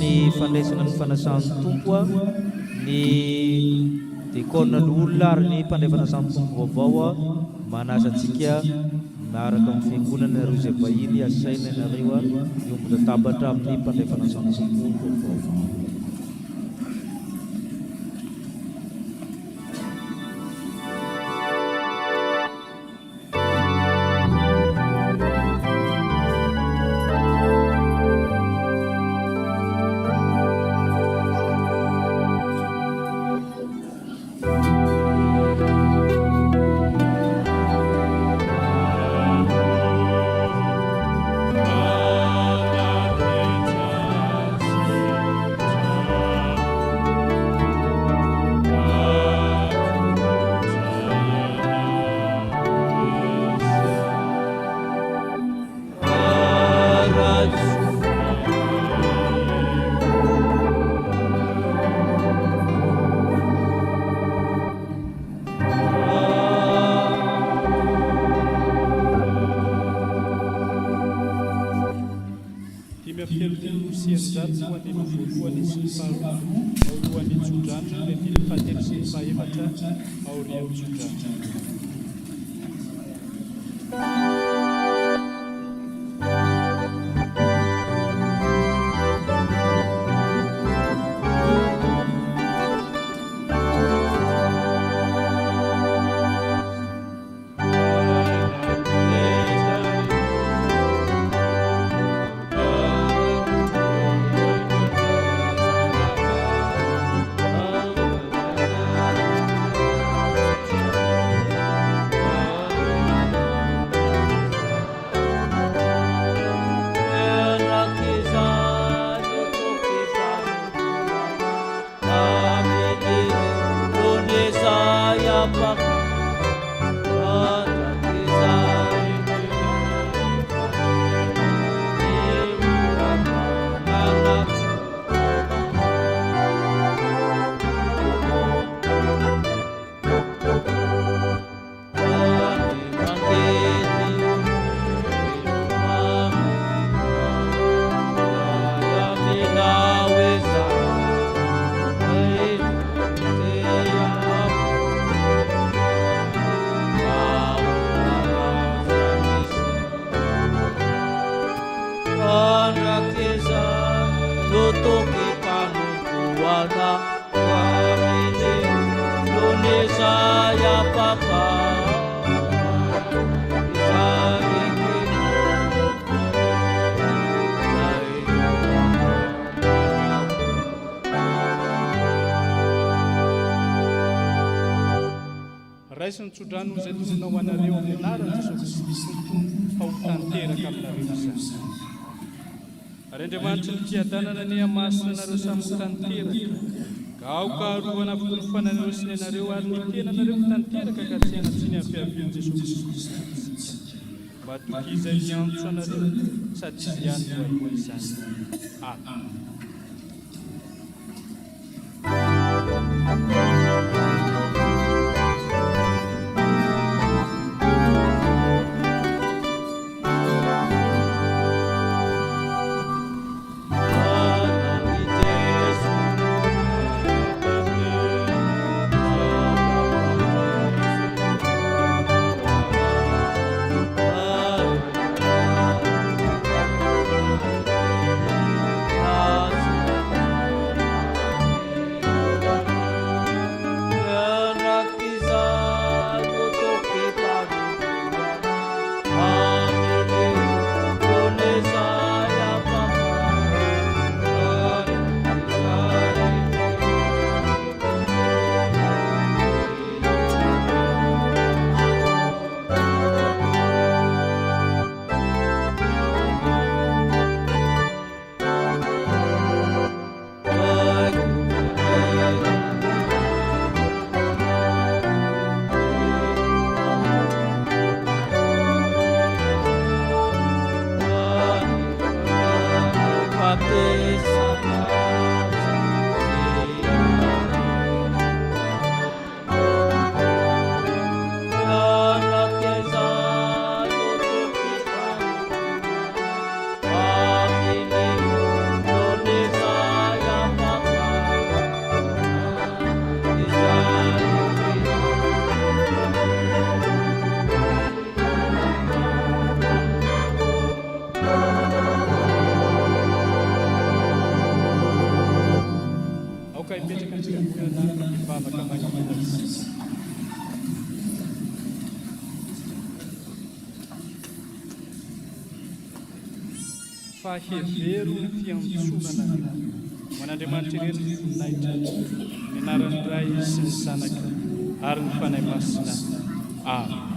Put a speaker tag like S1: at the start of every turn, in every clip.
S1: Ny fandraisana ny fanasan'ny tompo ny dekona ny olona ary ny mpandray fanasan'ny tompo vaovao manasa antsika miaraka amin'ny fiangonana ireo izay vahiny asaina nareo iombona latabatra amin'ny mpandray fanasan'ny tompo vaovao.
S2: fiafianolosian'zato ho an'ny voalohany sy ny faharoa aolohan'ny tsodrano ilay dimy fahatelo sy ny fahaefatra aorian'ny tsodrano. Raisiny tsodrano izay tozanao anareo amin'ny anarany Jesosy Kristy fa ho tanteraka aminareo izany. Ary Andriamanitra ny tia-danana ny hamasina anareo samy ho tanteraka ka aoka arovana avokoa ny fananareo sy ny anareo ary ny tena anareo ho tanteraka ka tsy hanatsiny amin'ny fiavian'i Jesosy Kristy mba toky izay miantso anareo sady tsy ihany ho aloha izany. Amen. Fahevero ny fiantsonana man'Andriamanitra irery ny voninahitra ny anarany Ray sy ny Zanaka ary ny fanahy masina. Amen.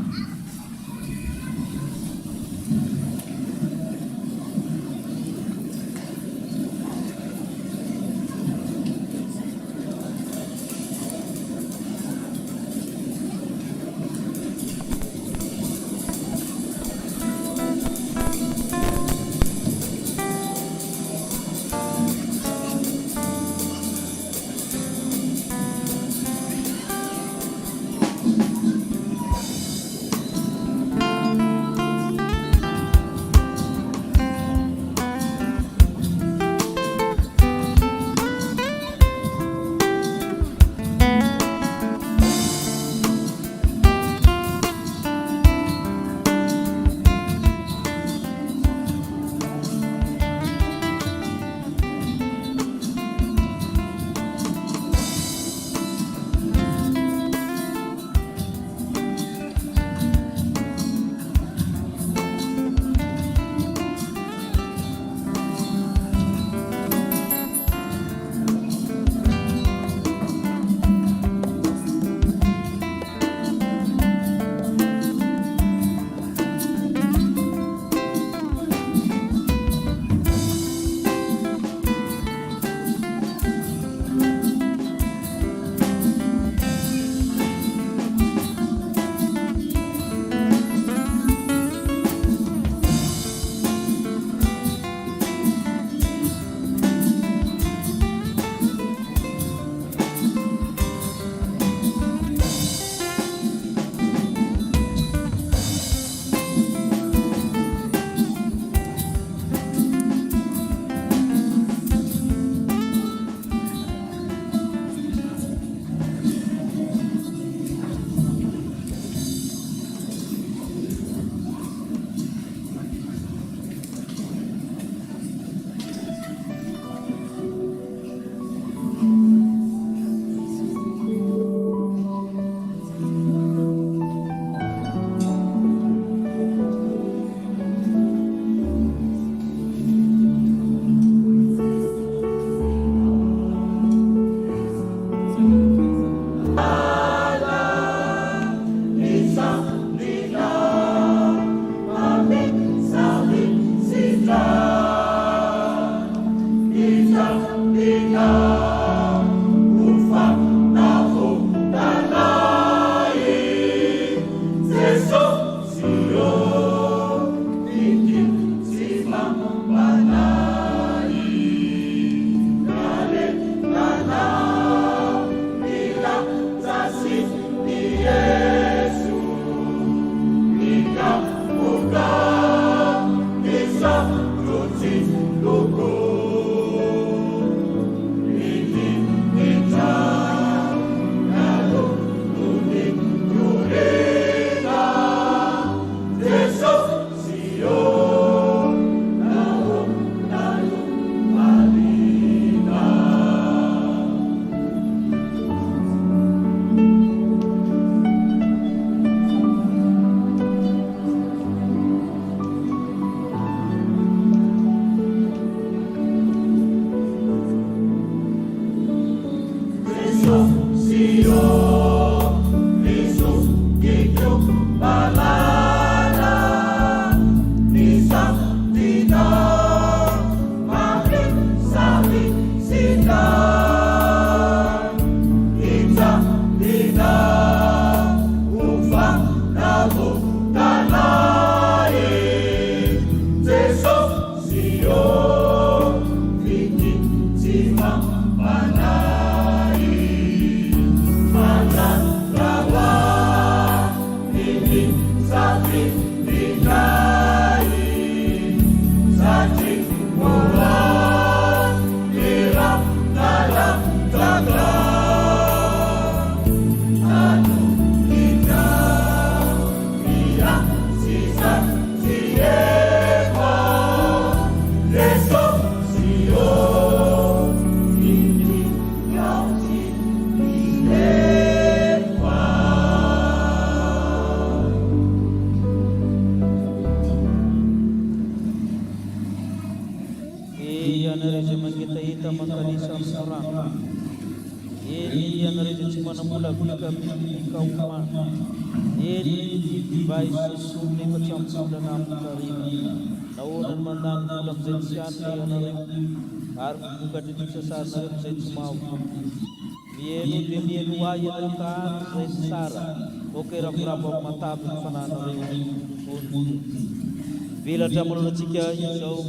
S1: Bila tamuluntsika izao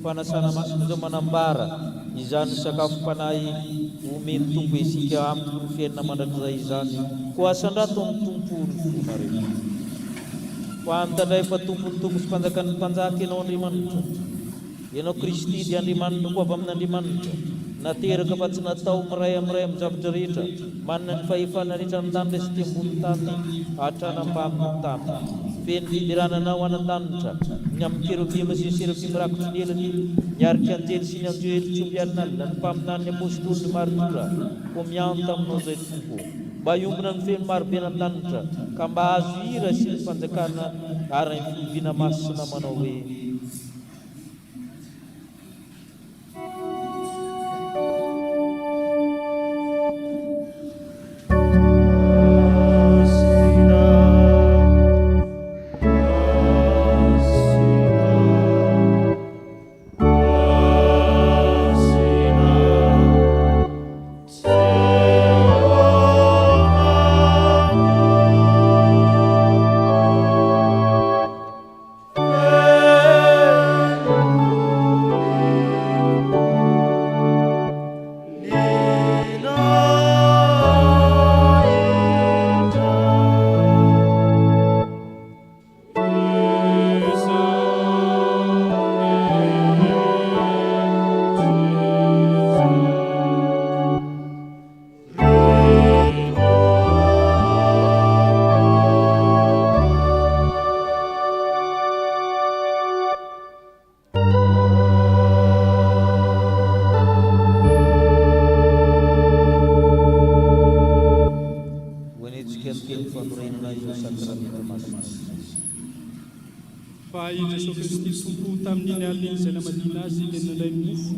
S1: fanasana maso izao manambara izany sakafo panay omentombo isika aminy fiainana mandrakizay izany ko asandrato amin'ny tompony fonareo fantandray fa tompony tompo sy mpanjakany mpanjaka ianao Andriamanitra ianao Kristy dia Andriamanitra koa avy amin'Andriamanitra nateraka fa tsy natao miray amin'ny zavatra rehetra manana ny fahefana rehetra an-tany sy ty ambony tany hatranam-pa amin'ny tany feno fidirananao anan-danitra ny amin'ny kerubima sy serafim rakotry ny elany miarika anjely sy ny anjoely tsombianalina ny mpaminany apôstôly ny martora ko mianta aminao zay tompoko mba iombona ny feno marobe anan-danitra ka mba azo ira sy ny fanjakana ary ny fiovina masina manao hoe
S2: Jesosy Kristy tompo tamin'iny aliny izay namadina azy dia nandray mofo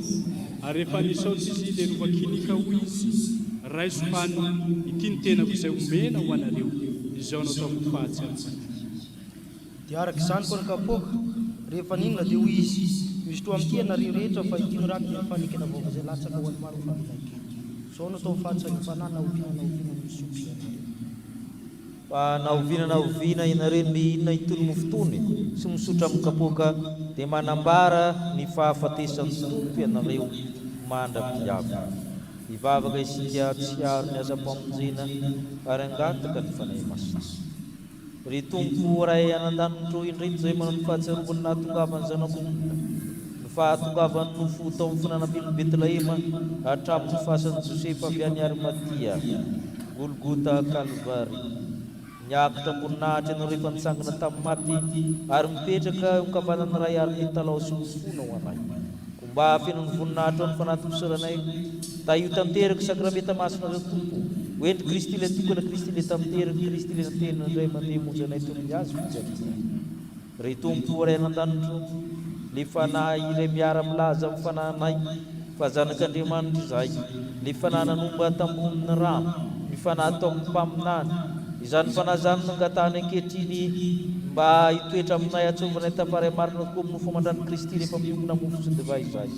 S2: ary rehefa nisaotra izy dia novakinika ho izy raisopany ity ny tenako izay omena ho anareo izao natao amin'ny fahatsarana
S3: dia araka izany koa ny kapoaka rehefa ninona dia hoy izy misy toa amin'ity ianareo rehetra fa ity no raky dia fanikana vaova izay latsaka ho any maro faminake izao natao fahatsarana fanana ovinana misotro
S1: fa naovinana ianareo mihinana itony mofotony sy misotra amin'ny kapoaka dia manambara ny fahafatesan'ny tompo ianareo mandra-piavana hivavaka isika tsy aro ny asa-pamonjena ary angataka ny fanahy masina ry tompo ray anan-danitra indrindra izay manao ny fahatsiarovana nahatongavany zanak'olona ny fahatongavany nofo tao amin'ny fananam-pino Betlehema hatramin'ny fasan'i Josefa avy any Arimatia, Golgota Kalvary. Niakatra amboninahitra ianao rehefa nitsangana tamin'ny maty ary mipetraka eo ankavanana ray ariny talao sy mifona ho anay. Mba fenony voninahitra ao ny fanaty-pisaranay, taio tanteraka sakramenta masinareo Tompo. Hoendry Kristy ilay tokana, Kristy ilay tamteraka, Kristy ilay natena indray mandeha monjy anay toy azy fijalia. Ry Tompo ray anan-danitro, le fanahy ilay miara milaza amin'ny fanahinay, fa zanak'Andriamanitra izay, le fanahy nanomba tambonin'ny rano, ny fanahy tao amin'ny mpaminany, izany fanahy zany nangatany ankehitriny mba hitoetra aminay atsovanay taparay marina tokoa amin'ny mofo mandran'ny Kristy rehefa miomina mofo sy divay izay.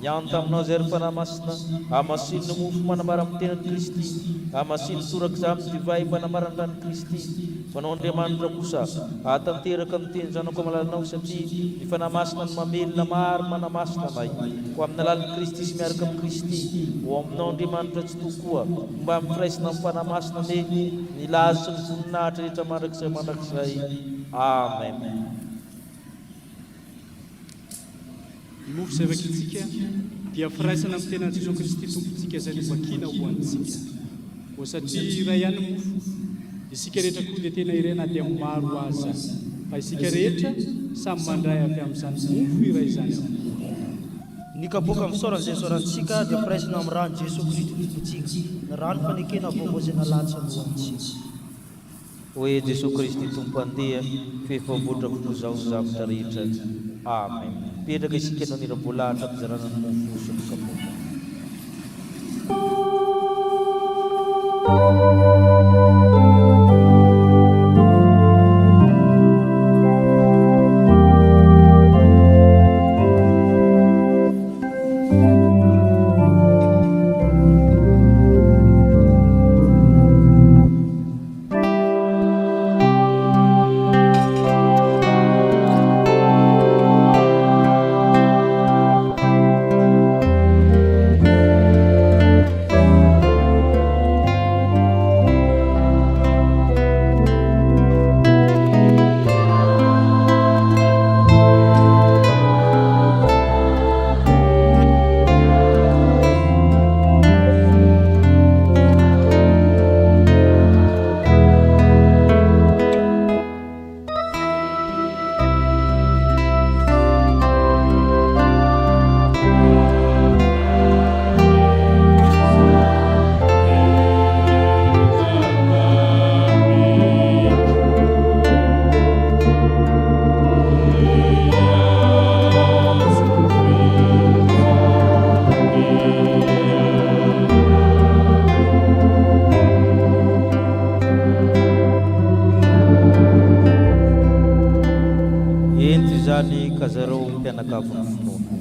S1: Niany taminao zay ry fanahy masina, hamasiny ny mofo manamara amin'ny tenan'i Kristy, hamasiny toraka izay amin'ny divay manamarandran'ny Kristy. Manao Andriamanitra kosa hatanteraka ny teny zanako malalanao satria ny fanahy masina ny mamelona maro manamasina anay ho amin'ny alalan'i Kristy sy miaraka amin'ny Kristy. Ho aminao Andriamanitra tsy tokoa mba mifiraisina amin'ny fanahy masina ny laza sy ny voninahitra rehetra mandrakizay. Amen.
S2: Mofo izay vakintsika dia firaisana amin'ny tenan'i Jesosy Kristy tompontsika izay novakina ho antsika. Ho satria iray ihany mofo, isika rehetra koa dia tena iray na dia maro aza, fa isika rehetra samy mandray avy amin'izany mofo iray izany.
S3: Ny kapoaka amin'ny fisaoran'izay sorantsika dia firaisana amin'ny rano Jesosy Kristy tompontsika, ny rano fanekena vaovao izay nalatsa ny hoantsika.
S1: Hoe Jesosy Kristy tompo andeha, fehifavoatra vozao ny zavatra rehetra. Amen. Petraka isika no nirabolahatra amizarana ny mofo sy ny kapoaka. Kazarao mpianakavy ny finoana.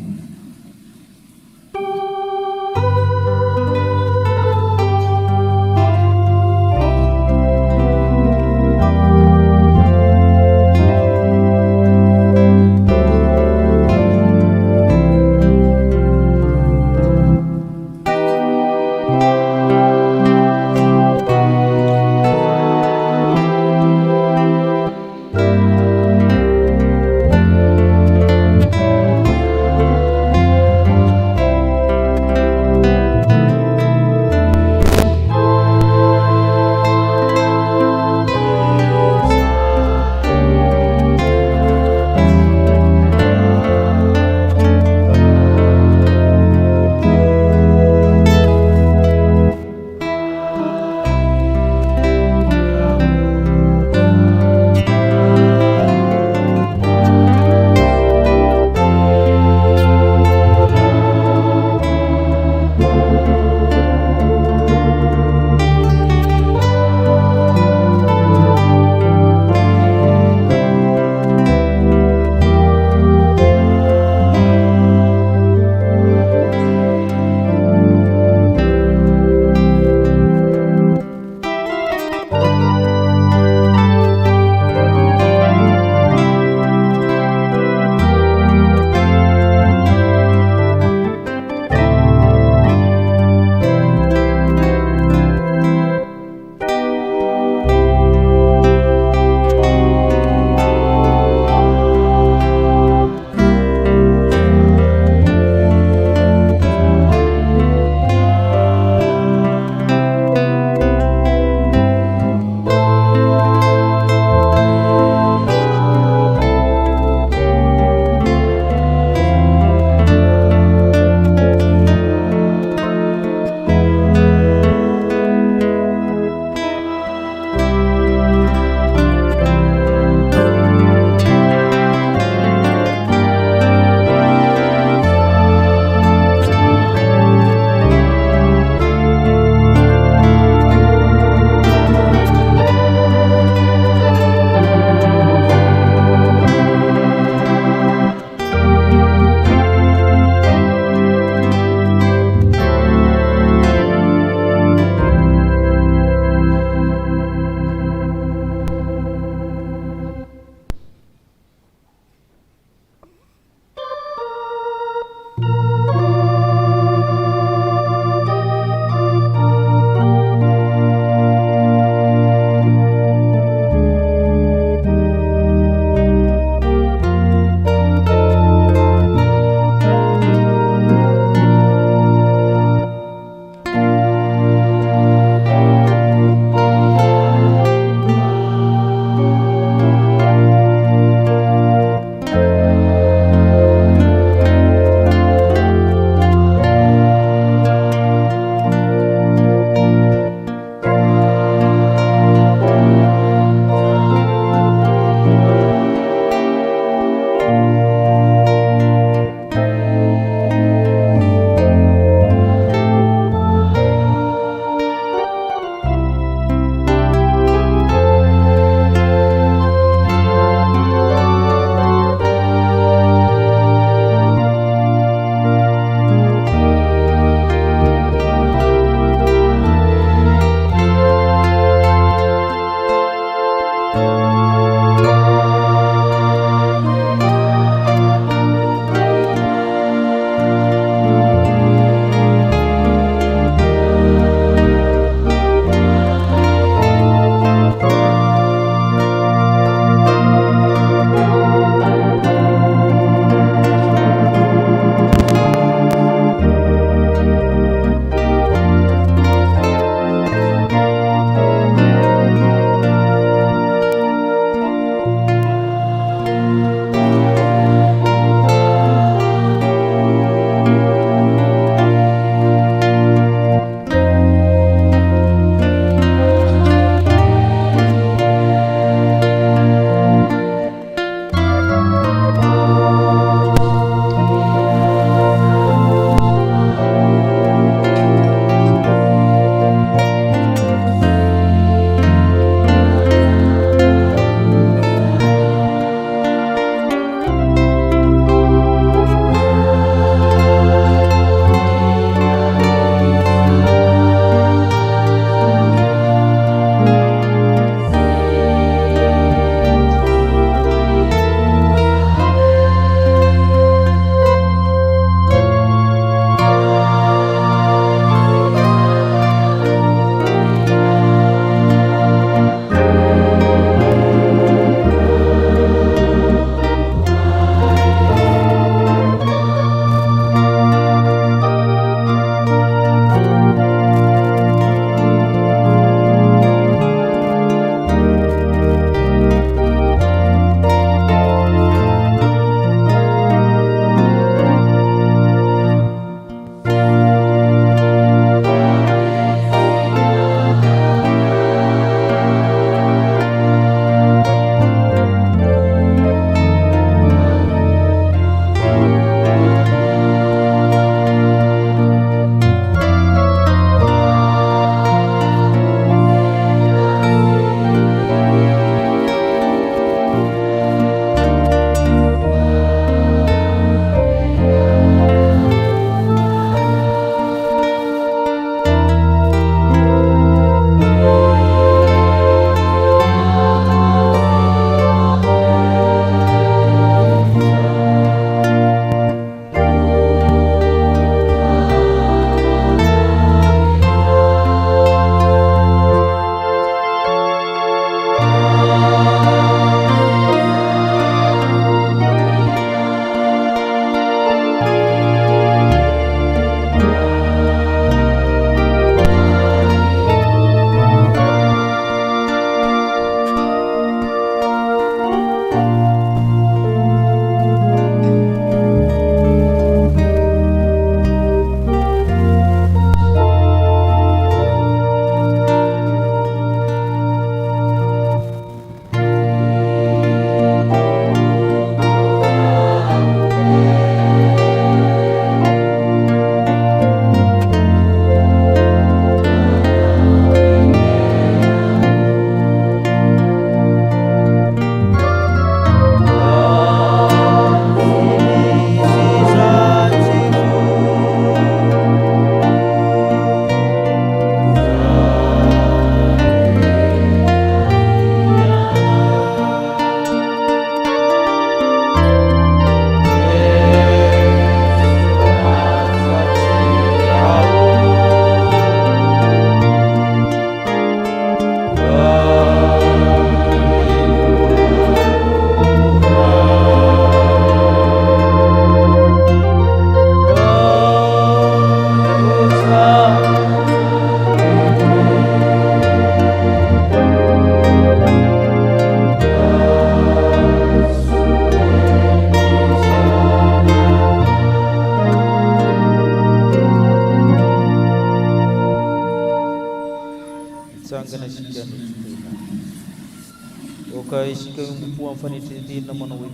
S1: isika mpo amin'ny fanetretenina manao hoe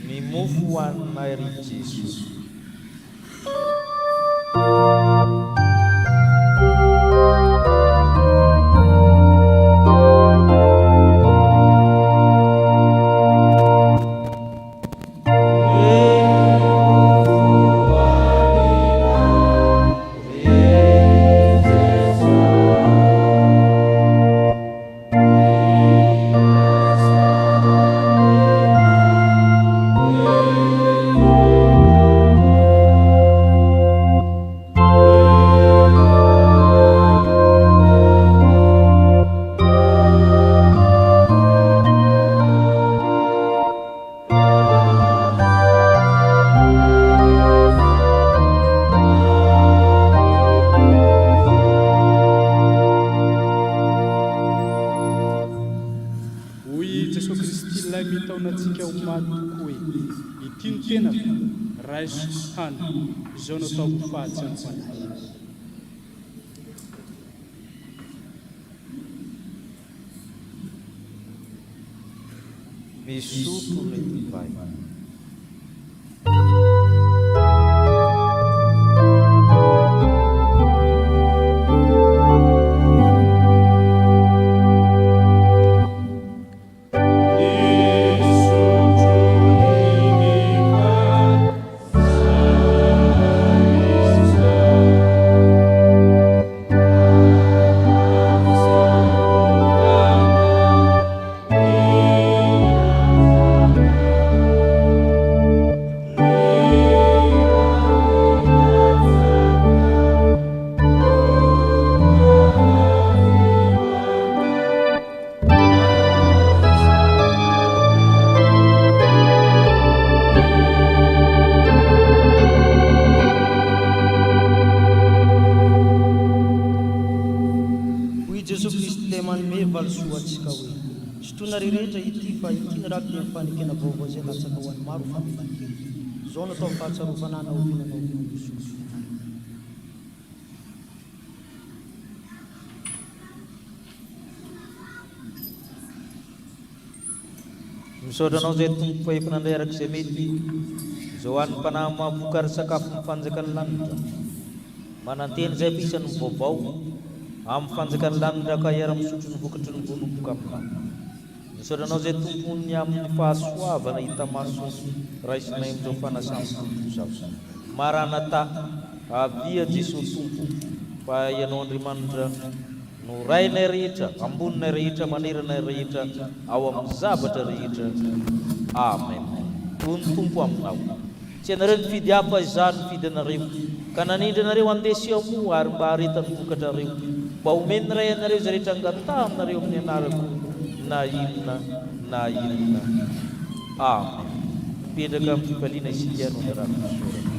S1: mimofo hoanina ery Jesosy. Izao natao ho fatsy amin'ny fanahy. Misotro ny divay. Fanekena vaovao izay latsaka ho an'ny maro famelan-kely. Izao natao fahatsarofana naovinanao Jesosy. Misaotra anao izay tompo fahefana araka izay mety. Izao ho an'ny mpanahy mahavoka ary sakafo ny fanjakan'ny lanitra. Mananteny izay fisan'ny vaovao amin'ny fanjakan'ny lanitra ka hiara-misotro ny vokatry ny voanomboka amina. Misaotra anao izay tompony amin'ny fahasoavana hita maso raisinay amin'izao fanasany tompo. Maranatha, avia Jesosy tompo, fa ianao Andriamanitra no rainay rehetra, amboninay rehetra, maneranay rehetra, ao amin'ny zavatra rehetra. Amen. Toy ny tompo aminao. Tsy ianareo nifidy hafa izany nifidy anareo, ka nanindry anareo handesy ao moa ary mba haretany vokatrareo. Mba omeny ray anareo izay rehetra angata aminareo amin'ny anarako. Na inona. Amen. Mipetraka amin'ny fifaliana isika no darako sorana.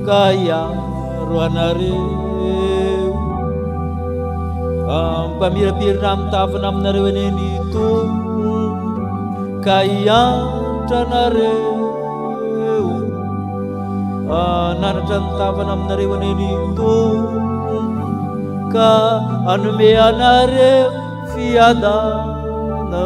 S1: kaya roanareo mpamirapirina amin'ny tavana aminareo eneny tompo ka hiantranareo nanatra ny tavana aminareo eneny tompo ka hanome anareo fiadana.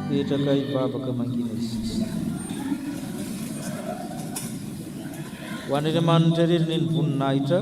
S1: Petraka ivavaka mangina Jesosy. Ho an'Andriamanitra irery ny voninahitra